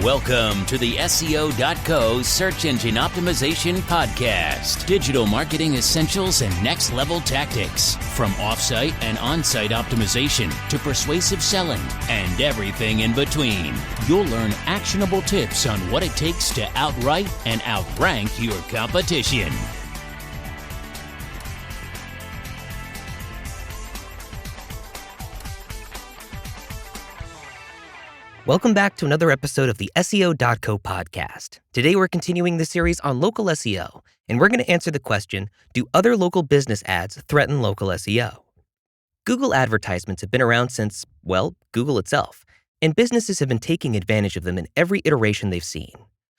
Welcome to the SEO.co Search Engine Optimization Podcast. Digital marketing essentials and next-level tactics. From off-site and on-site optimization to persuasive selling and everything in between. You'll learn actionable tips on what it takes to outright and outrank your competition. Welcome back to another episode of the SEO.co podcast. Today we're continuing the series on local SEO, and we're going to answer the question, do other local business ads threaten local SEO? Google advertisements have been around since, well, Google itself, and businesses have been taking advantage of them in every iteration they've seen.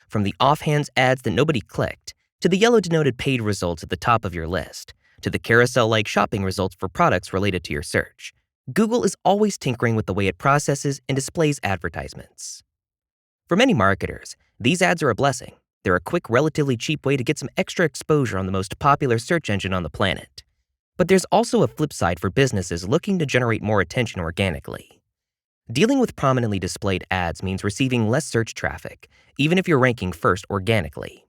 From the offhand ads that nobody clicked, to the yellow denoted paid results at the top of your list, to the carousel-like shopping results for products related to your search. Google is always tinkering with the way it processes and displays advertisements. For many marketers, these ads are a blessing. They're a quick, relatively cheap way to get some extra exposure on the most popular search engine on the planet. But there's also a flip side for businesses looking to generate more attention organically. Dealing with prominently displayed ads means receiving less search traffic, even if you're ranking first organically.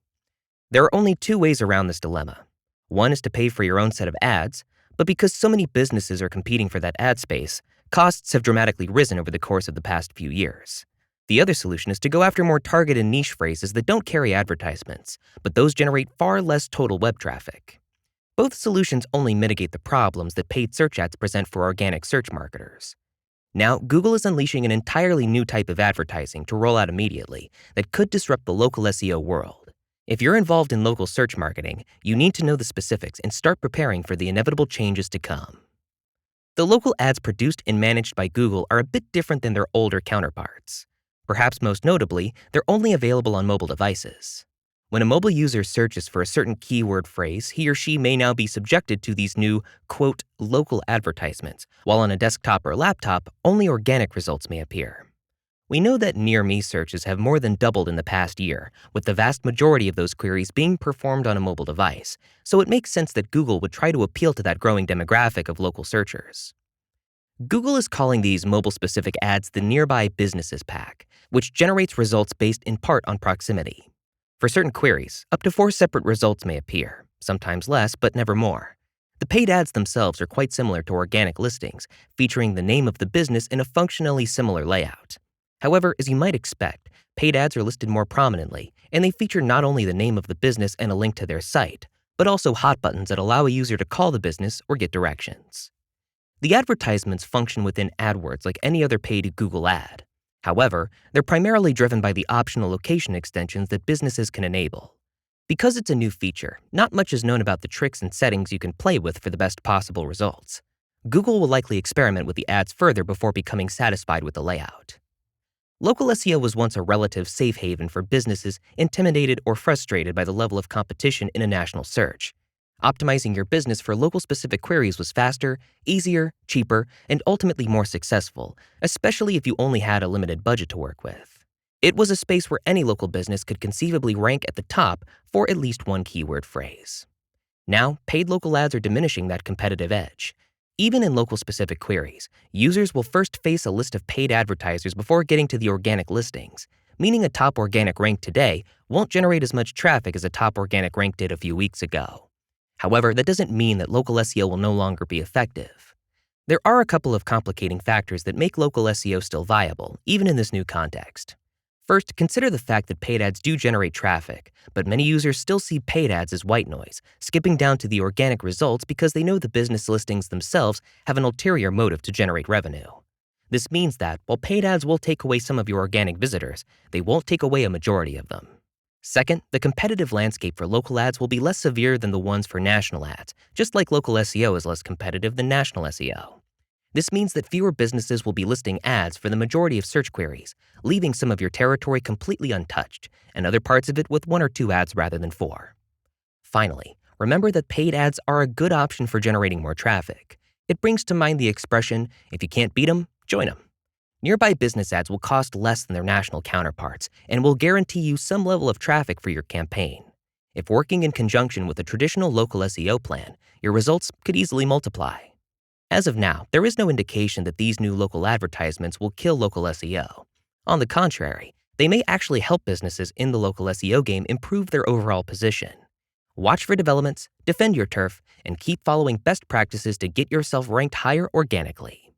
There are only two ways around this dilemma. One is to pay for your own set of ads, but because so many businesses are competing for that ad space, costs have dramatically risen over the course of the past few years. The other solution is to go after more targeted niche phrases that don't carry advertisements, but those generate far less total web traffic. Both solutions only mitigate the problems that paid search ads present for organic search marketers. Now, Google is unleashing an entirely new type of advertising to roll out immediately that could disrupt the local SEO world. If you're involved in local search marketing, you need to know the specifics and start preparing for the inevitable changes to come. The local ads produced and managed by Google are a bit different than their older counterparts. Perhaps most notably, they're only available on mobile devices. When a mobile user searches for a certain keyword phrase, he or she may now be subjected to these new, quote, local advertisements, while on a desktop or laptop, only organic results may appear. We know that near-me searches have more than doubled in the past year, with the vast majority of those queries being performed on a mobile device, so it makes sense that Google would try to appeal to that growing demographic of local searchers. Google is calling these mobile-specific ads the Nearby Businesses Pack, which generates results based in part on proximity. For certain queries, up to 4 separate results may appear, sometimes less, but never more. The paid ads themselves are quite similar to organic listings, featuring the name of the business in a functionally similar layout. However, as you might expect, paid ads are listed more prominently, and they feature not only the name of the business and a link to their site, but also hot buttons that allow a user to call the business or get directions. The advertisements function within AdWords like any other paid Google ad. However, they're primarily driven by the optional location extensions that businesses can enable. Because it's a new feature, not much is known about the tricks and settings you can play with for the best possible results. Google will likely experiment with the ads further before becoming satisfied with the layout. Local SEO was once a relative safe haven for businesses intimidated or frustrated by the level of competition in a national search. Optimizing your business for local-specific queries was faster, easier, cheaper, and ultimately more successful, especially if you only had a limited budget to work with. It was a space where any local business could conceivably rank at the top for at least one keyword phrase. Now, paid local ads are diminishing that competitive edge. Even in local-specific queries, users will first face a list of paid advertisers before getting to the organic listings, meaning a top organic rank today won't generate as much traffic as a top organic rank did a few weeks ago. However, that doesn't mean that local SEO will no longer be effective. There are a couple of complicating factors that make local SEO still viable, even in this new context. First, consider the fact that paid ads do generate traffic, but many users still see paid ads as white noise, skipping down to the organic results because they know the business listings themselves have an ulterior motive to generate revenue. This means that, while paid ads will take away some of your organic visitors, they won't take away a majority of them. Second, the competitive landscape for local ads will be less severe than the ones for national ads, just like local SEO is less competitive than national SEO. This means that fewer businesses will be listing ads for the majority of search queries, leaving some of your territory completely untouched, and other parts of it with 1 or 2 ads rather than 4. Finally, remember that paid ads are a good option for generating more traffic. It brings to mind the expression, if you can't beat 'em, join 'em. Nearby business ads will cost less than their national counterparts and will guarantee you some level of traffic for your campaign. If working in conjunction with a traditional local SEO plan, your results could easily multiply. As of now, there is no indication that these new local advertisements will kill local SEO. On the contrary, They may actually help businesses in the local SEO game improve their overall position. Watch for developments, defend your turf, and keep following best practices to get yourself ranked higher organically.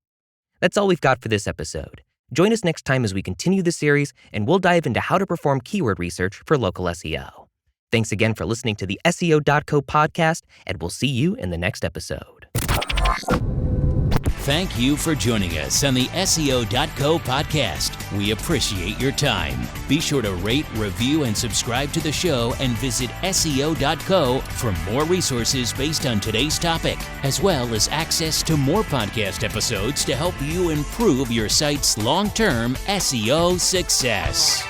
That's all we've got for this episode. Join us next time as we continue the series, and we'll dive into how to perform keyword research for local SEO. Thanks again for listening to the SEO.co podcast, and we'll see you in the next episode. Thank you for joining us on the SEO.co podcast. We appreciate your time. Be sure to rate, review, and subscribe to the show, and visit SEO.co for more resources based on today's topic, as well as access to more podcast episodes to help you improve your site's long-term SEO success.